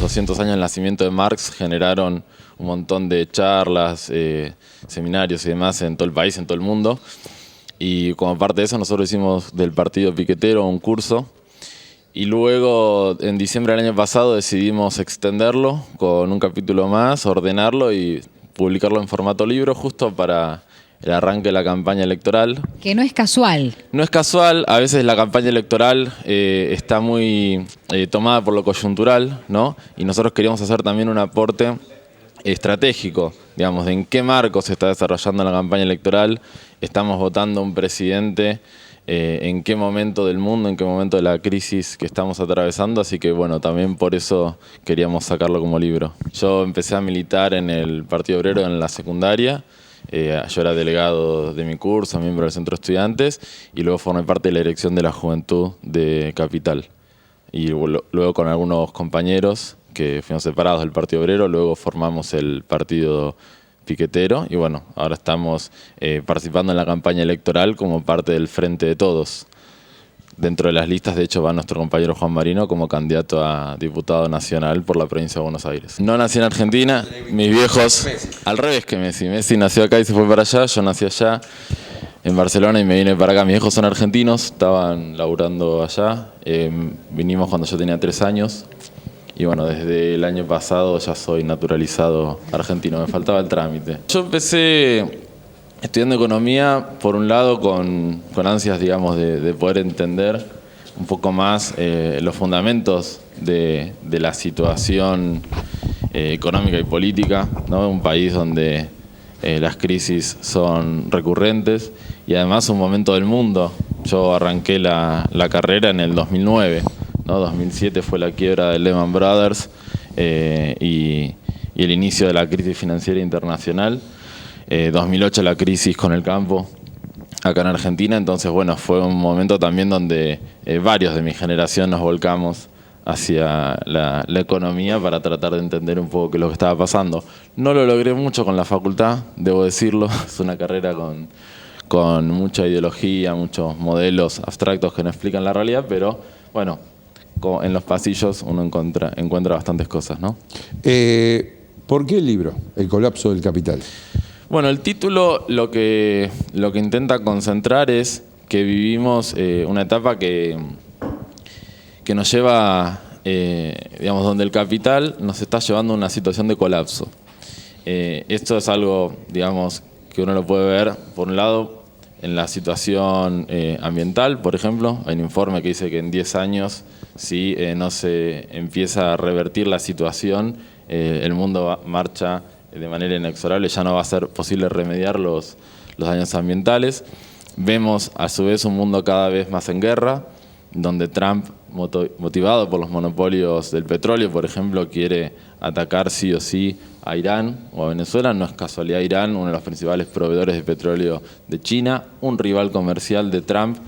200 años del nacimiento de Marx generaron un montón de charlas, seminarios y demás en todo el país, en todo el mundo. Y como parte de eso nosotros hicimos del Partido Piquetero un curso. Y luego, en diciembre del año pasado, decidimos extenderlo con un capítulo más, ordenarlo y publicarlo en formato libro justo para el arranque de la campaña electoral. Que no es casual. No es casual, a veces la campaña electoral está muy tomada por lo coyuntural, ¿no? Y nosotros queríamos hacer también un aporte estratégico, digamos, de en qué marco se está desarrollando la campaña electoral, estamos votando un presidente, en qué momento del mundo, en qué momento de la crisis que estamos atravesando, así que bueno, también por eso queríamos sacarlo como libro. Yo empecé a militar en el Partido Obrero en la secundaria. Yo era delegado de mi curso, miembro del Centro de Estudiantes, y luego formé parte de la dirección de la Juventud de Capital. Y luego con algunos compañeros que fuimos separados del Partido Obrero, luego formamos el Partido Piquetero, y bueno, ahora estamos participando en la campaña electoral como parte del Frente de Todos. Dentro de las listas, de hecho, va nuestro compañero Juan Marino como candidato a diputado nacional por la provincia de Buenos Aires. No nací en Argentina, mis viejos, al revés que Messi. Messi nació acá y se fue para allá, yo nací allá, en Barcelona, y me vine para acá. Mis viejos son argentinos, estaban laburando allá. Vinimos cuando yo tenía 3 años. Y bueno, desde el año pasado ya soy naturalizado argentino, me faltaba el trámite. Yo empecé estudiando economía, por un lado, con ansias, digamos, de poder entender un poco más los fundamentos de la situación económica y política, ¿no? Un país donde las crisis son recurrentes y además un momento del mundo. Yo arranqué la carrera en el 2009, ¿no? 2007 fue la quiebra de Lehman Brothers y el inicio de la crisis financiera internacional. 2008 la crisis con el campo acá en Argentina, entonces bueno, fue un momento también donde varios de mi generación nos volcamos hacia la economía para tratar de entender un poco qué es lo que estaba pasando. No lo logré mucho con la facultad, debo decirlo, es una carrera con mucha ideología, muchos modelos abstractos que no explican la realidad, pero bueno, en los pasillos uno encuentra bastantes cosas, ¿no? ¿Por qué el libro, El colapso del capital? Bueno, el título lo que intenta concentrar es que vivimos una etapa que nos lleva, digamos, donde el capital nos está llevando a una situación de colapso. Esto es algo, digamos, que uno lo puede ver, por un lado, en la situación ambiental, por ejemplo. Hay un informe que dice que en 10 años, si no se empieza a revertir la situación, el mundo marcha de manera inexorable, ya no va a ser posible remediar los daños ambientales. Vemos a su vez un mundo cada vez más en guerra, donde Trump, motivado por los monopolios del petróleo, por ejemplo, quiere atacar sí o sí a Irán o a Venezuela. No es casualidad Irán, uno de los principales proveedores de petróleo de China, un rival comercial de Trump,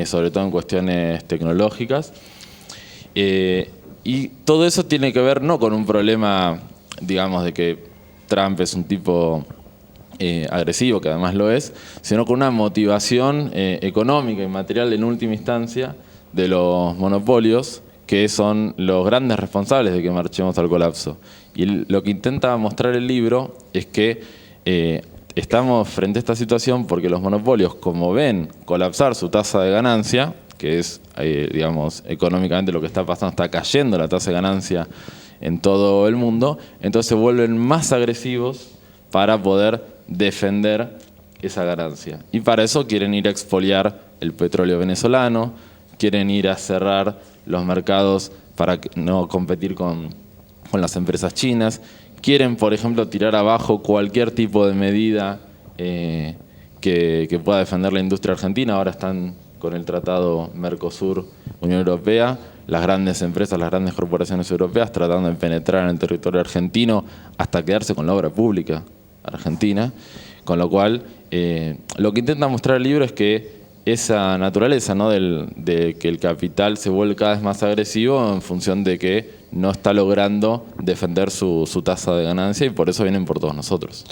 sobre todo en cuestiones tecnológicas. Y todo eso tiene que ver no con un problema, digamos, de que Trump es un tipo agresivo, que además lo es, sino con una motivación económica y material en última instancia de los monopolios, que son los grandes responsables de que marchemos al colapso. Y lo que intenta mostrar el libro es que estamos frente a esta situación porque los monopolios, como ven colapsar su tasa de ganancia, que es, digamos, económicamente lo que está pasando, está cayendo la tasa de ganancia en todo el mundo, entonces se vuelven más agresivos para poder defender esa ganancia. Y para eso quieren ir a expoliar el petróleo venezolano, quieren ir a cerrar los mercados para no competir con las empresas chinas, quieren, por ejemplo, tirar abajo cualquier tipo de medida que pueda defender la industria argentina. Ahora están con el tratado Mercosur-Unión Europea, las grandes empresas, las grandes corporaciones europeas tratando de penetrar en el territorio argentino hasta quedarse con la obra pública argentina, con lo cual lo que intenta mostrar el libro es que esa naturaleza, ¿no? de que el capital se vuelve cada vez más agresivo en función de que no está logrando defender su tasa de ganancia y por eso vienen por todos nosotros.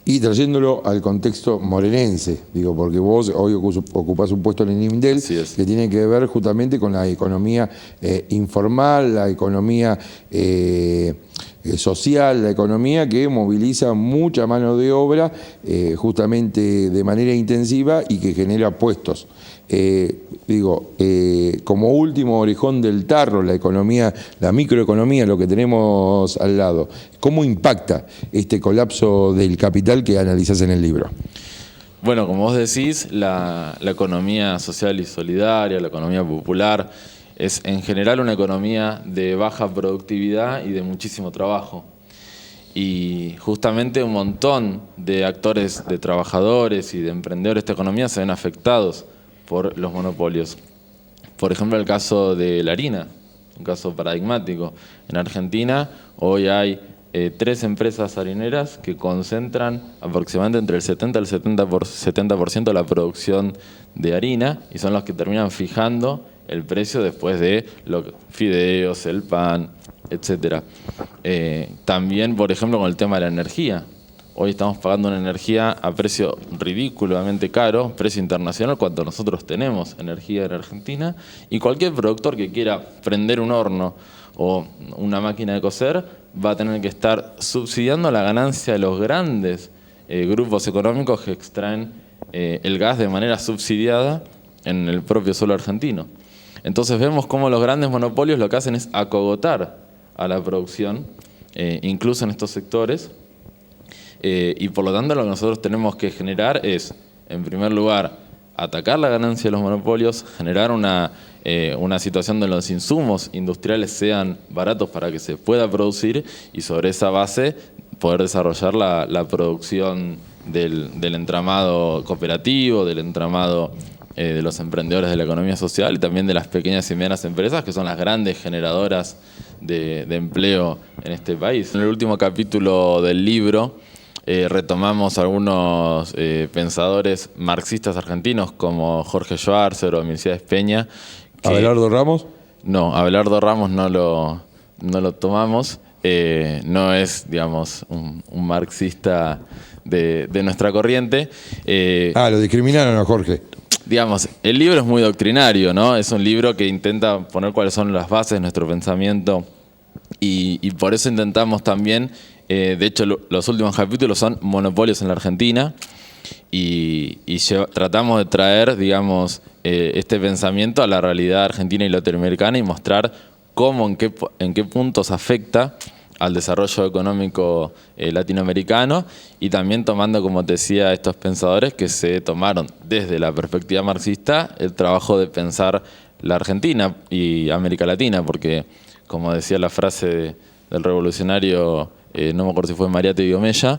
Y trayéndolo al contexto morenense, digo, porque vos hoy ocupás un puesto en el INDEL que tiene que ver justamente con la economía informal, la economía social, la economía que moviliza mucha mano de obra justamente de manera intensiva y que genera puestos. Como último orejón del tarro, la economía, la microeconomía, lo que tenemos al lado, ¿cómo impacta este colapso del capital que analizás en el libro? Bueno, como vos decís, la economía social y solidaria, la economía popular, es en general una economía de baja productividad y de muchísimo trabajo. Y justamente un montón de actores, de trabajadores y de emprendedores de esta economía se ven afectados por los monopolios. Por ejemplo, el caso de la harina, un caso paradigmático. En Argentina hoy hay 3 empresas harineras que concentran aproximadamente entre el 70 y el 70% de la producción de harina y son los que terminan fijando el precio después de los fideos, el pan, etc. También, por ejemplo, con el tema de la energía. Hoy estamos pagando una energía a precio ridículamente caro, precio internacional, cuando nosotros tenemos energía en Argentina, y cualquier productor que quiera prender un horno o una máquina de coser va a tener que estar subsidiando la ganancia de los grandes grupos económicos que extraen el gas de manera subsidiada en el propio suelo argentino. Entonces vemos cómo los grandes monopolios lo que hacen es acogotar a la producción, incluso en estos sectores, y por lo tanto lo que nosotros tenemos que generar es, en primer lugar, atacar la ganancia de los monopolios, generar una situación donde los insumos industriales sean baratos para que se pueda producir y sobre esa base poder desarrollar la producción del entramado cooperativo, del entramado de los emprendedores de la economía social y también de las pequeñas y medianas empresas que son las grandes generadoras de empleo en este país. En el último capítulo del libro retomamos algunos pensadores marxistas argentinos como Jorge Schwarzer o Milcíades Peña. ¿Abelardo Ramos? No, Abelardo Ramos no lo tomamos. No es, digamos, un marxista de nuestra corriente. Lo discriminaron a Jorge. Digamos, el libro es muy doctrinario, ¿no? Es un libro que intenta poner cuáles son las bases de nuestro pensamiento y por eso intentamos también, de hecho los últimos capítulos son monopolios en la Argentina y tratamos de traer, digamos, este pensamiento a la realidad argentina y latinoamericana y mostrar cómo, en qué puntos afecta al desarrollo económico latinoamericano y también tomando, como te decía, estos pensadores que se tomaron desde la perspectiva marxista el trabajo de pensar la Argentina y América Latina, porque como decía la frase del revolucionario, no me acuerdo si fue Mariátegui o Mella,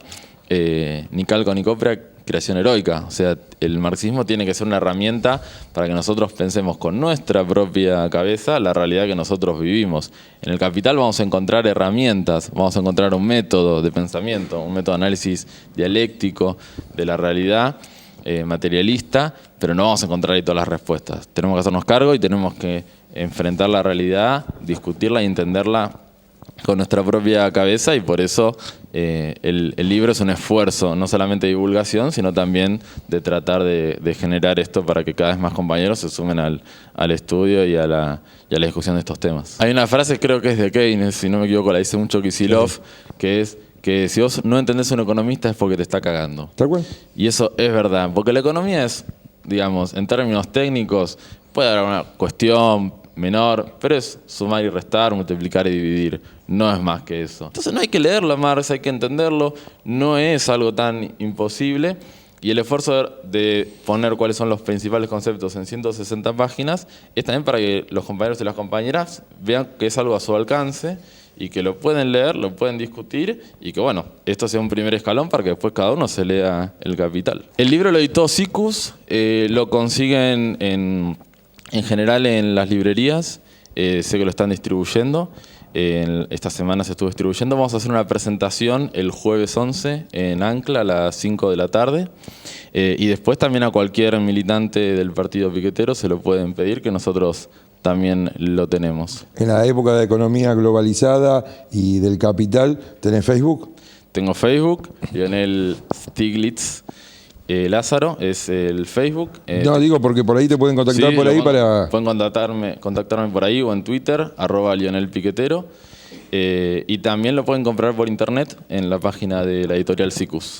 ni calco ni copia, creación heroica. O sea, el marxismo tiene que ser una herramienta para que nosotros pensemos con nuestra propia cabeza la realidad que nosotros vivimos. En el Capital vamos a encontrar herramientas, vamos a encontrar un método de pensamiento, un método de análisis dialéctico de la realidad materialista, pero no vamos a encontrar ahí todas las respuestas. Tenemos que hacernos cargo y tenemos que enfrentar la realidad, discutirla y entenderla con nuestra propia cabeza y por eso el libro es un esfuerzo no solamente de divulgación, sino también de tratar de generar esto para que cada vez más compañeros se sumen al estudio y a la discusión de estos temas. Hay una frase, creo que es de Keynes, si no me equivoco, la dice mucho Kicillof, que es que si vos no entendés a un economista es porque te está cagando. ¿Tal cual? Y eso es verdad, porque la economía es, digamos, en términos técnicos, puede haber una cuestión menor, pero es sumar y restar, multiplicar y dividir, no es más que eso. Entonces no hay que leerlo a Marx, hay que entenderlo, no es algo tan imposible y el esfuerzo de poner cuáles son los principales conceptos en 160 páginas es también para que los compañeros y las compañeras vean que es algo a su alcance y que lo pueden leer, lo pueden discutir y que bueno, esto sea un primer escalón para que después cada uno se lea El Capital. El libro lo editó Siccus, lo consiguen en general en las librerías, sé que lo están distribuyendo, esta semana se estuvo distribuyendo. Vamos a hacer una presentación el jueves 11 en Ancla a las 5 de la tarde y después también a cualquier militante del partido piquetero se lo pueden pedir, que nosotros también lo tenemos. En la época de economía globalizada y del capital, ¿tenés Facebook? tengo Facebook, Lionel Stiglitz Lázaro, es el Facebook. No, digo porque por ahí te pueden contactar sí, por ahí para... Pueden contactarme por ahí o en Twitter, @LionelPiquetero. Y también lo pueden comprar por internet en la página de la editorial Cicus.